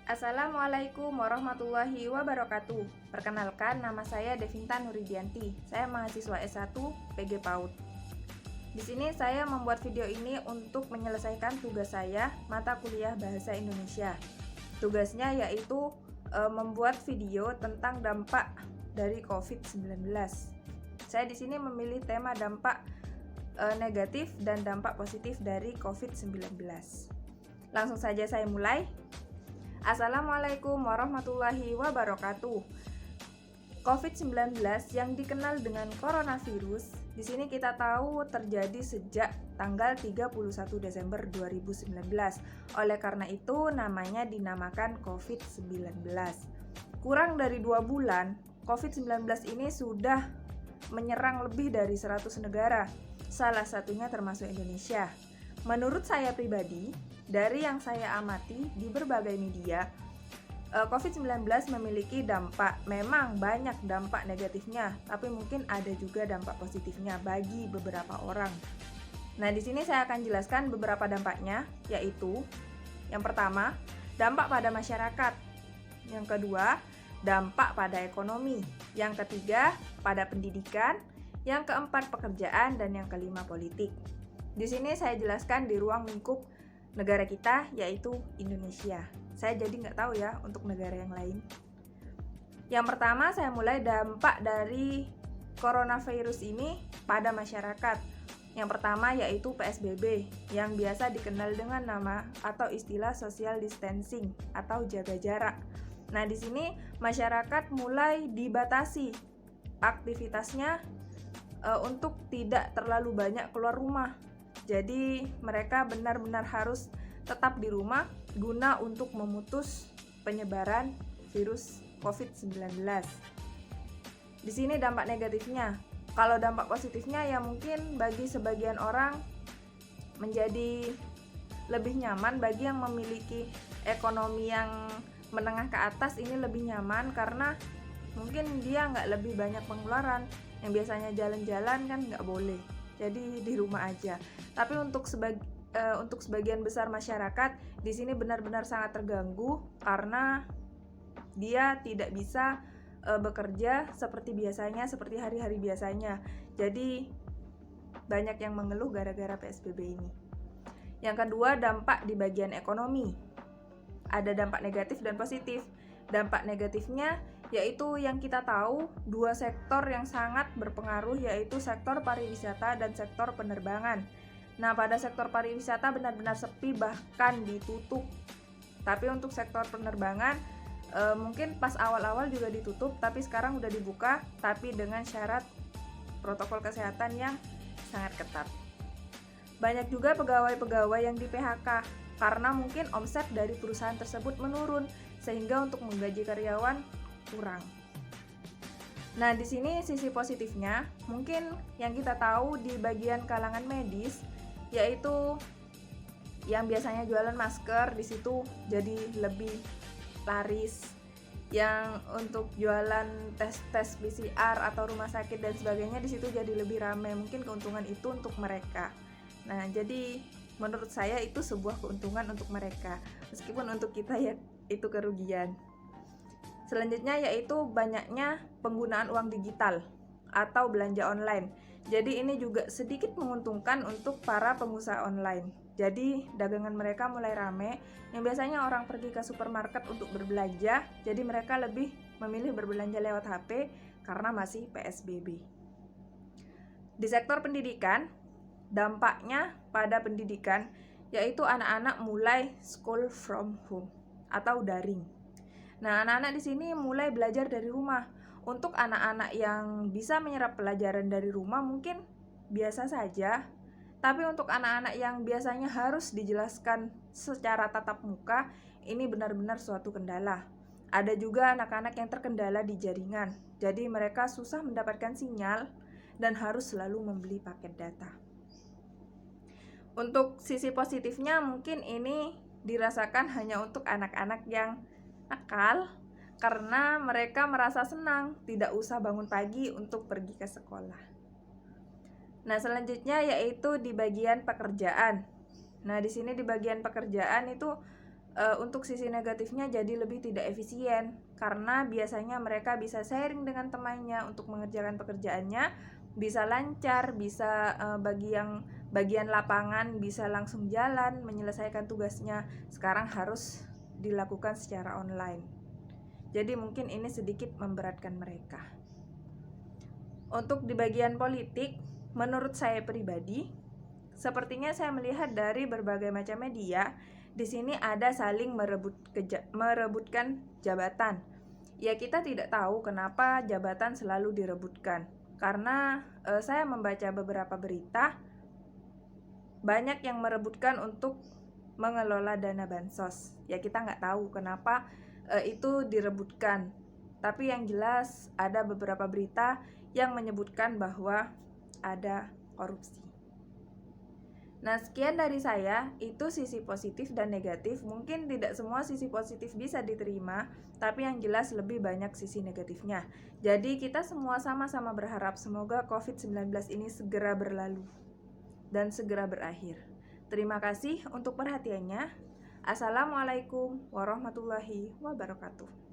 Assalamualaikum warahmatullahi wabarakatuh. Perkenalkan, nama saya Devinta Nuridianti. Saya mahasiswa S1 PG PAUD. Di sini saya membuat video ini untuk menyelesaikan tugas saya mata kuliah Bahasa Indonesia. Tugasnya yaitu membuat video tentang dampak dari COVID-19. Saya di sini memilih tema dampak negatif dan dampak positif dari COVID-19. Langsung saja saya mulai. Assalamualaikum warahmatullahi wabarakatuh. COVID-19 yang dikenal dengan coronavirus, di sini kita tahu terjadi sejak tanggal 31 Desember 2019. Oleh karena itu namanya dinamakan COVID-19. Kurang dari 2 bulan, COVID-19 ini sudah menyerang lebih dari 100 negara, salah satunya termasuk Indonesia. Menurut saya pribadi, dari yang saya amati di berbagai media, COVID-19 memiliki dampak, memang banyak dampak negatifnya, tapi mungkin ada juga dampak positifnya bagi beberapa orang. Nah, di sini saya akan jelaskan beberapa dampaknya, yaitu yang pertama, dampak pada masyarakat. Yang kedua, dampak pada ekonomi. Yang ketiga, pada pendidikan. Yang keempat, pekerjaan. Dan yang kelima, politik. Di sini saya jelaskan di ruang lingkup negara kita, yaitu Indonesia. Saya jadi nggak tahu ya untuk negara yang lain. Yang pertama, saya mulai dampak dari coronavirus ini pada masyarakat. Yang pertama yaitu PSBB, yang biasa dikenal dengan nama atau istilah social distancing atau jaga jarak. Nah, di sini masyarakat mulai dibatasi aktivitasnya untuk tidak terlalu banyak keluar rumah. Jadi mereka benar-benar harus tetap di rumah guna untuk memutus penyebaran virus COVID-19. Di sini dampak negatifnya. Kalau dampak positifnya ya mungkin bagi sebagian orang menjadi lebih nyaman, bagi yang memiliki ekonomi yang menengah ke atas ini lebih nyaman karena mungkin dia nggak lebih banyak pengeluaran. Yang biasanya jalan-jalan kan nggak boleh, jadi di rumah aja. Tapi untuk sebagian besar masyarakat di sini benar-benar sangat terganggu karena dia tidak bisa bekerja seperti biasanya, seperti hari-hari biasanya. Jadi banyak yang mengeluh gara-gara PSBB ini. Yang kedua, dampak di bagian ekonomi. Ada dampak negatif dan positif. Dampak negatifnya yaitu yang kita tahu dua sektor yang sangat berpengaruh, yaitu sektor pariwisata dan sektor penerbangan. Nah, pada sektor pariwisata benar-benar sepi, bahkan ditutup. Tapi untuk sektor penerbangan mungkin pas awal-awal juga ditutup, tapi sekarang udah dibuka, tapi dengan syarat protokol kesehatan yang sangat ketat. Banyak juga pegawai-pegawai yang di PHK karena mungkin omset dari perusahaan tersebut menurun, sehingga untuk menggaji karyawan kurang. Nah, di sini sisi positifnya, mungkin yang kita tahu di bagian kalangan medis, yaitu yang biasanya jualan masker di situ jadi lebih laris. Yang untuk jualan tes PCR atau rumah sakit dan sebagainya di situ jadi lebih ramai. Mungkin keuntungan itu untuk mereka. Nah, jadi menurut saya itu sebuah keuntungan untuk mereka, meskipun untuk kita ya itu kerugian. Selanjutnya yaitu banyaknya penggunaan uang digital atau belanja online. Jadi ini juga sedikit menguntungkan untuk para pengusaha online. Jadi dagangan mereka mulai rame. Yang biasanya orang pergi ke supermarket untuk berbelanja, jadi mereka lebih memilih berbelanja lewat HP karena masih PSBB. Di sektor pendidikan, dampaknya pada pendidikan yaitu anak-anak mulai school from home atau daring. Nah, anak-anak di sini mulai belajar dari rumah. Untuk anak-anak yang bisa menyerap pelajaran dari rumah mungkin biasa saja. Tapi untuk anak-anak yang biasanya harus dijelaskan secara tatap muka, ini benar-benar suatu kendala. Ada juga anak-anak yang terkendala di jaringan. Jadi mereka susah mendapatkan sinyal dan harus selalu membeli paket data. Untuk sisi positifnya mungkin ini dirasakan hanya untuk anak-anak yang nakal karena mereka merasa senang tidak usah bangun pagi untuk pergi ke sekolah. Nah, selanjutnya yaitu di bagian pekerjaan. Nah, di sini di bagian pekerjaan itu untuk sisi negatifnya jadi lebih tidak efisien, karena biasanya mereka bisa sharing dengan temannya untuk mengerjakan pekerjaannya, bisa lancar, bisa bagian lapangan bisa langsung jalan menyelesaikan tugasnya. Sekarang harus dilakukan secara online. Jadi mungkin ini sedikit memberatkan mereka. Untuk di bagian politik, menurut saya pribadi, sepertinya saya melihat dari berbagai macam media, di sini ada saling merebutkan jabatan. Ya, kita tidak tahu kenapa jabatan selalu direbutkan. Karena saya membaca beberapa berita, banyak yang merebutkan untuk mengelola dana bansos. Ya, kita nggak tahu kenapa itu direbutkan. Tapi yang jelas ada beberapa berita yang menyebutkan bahwa ada korupsi. Nah, sekian dari saya, itu sisi positif dan negatif. Mungkin tidak semua sisi positif bisa diterima, tapi yang jelas lebih banyak sisi negatifnya. Jadi kita semua sama-sama berharap semoga COVID-19 ini segera berlalu dan segera berakhir. Terima kasih untuk perhatiannya. Assalamualaikum warahmatullahi wabarakatuh.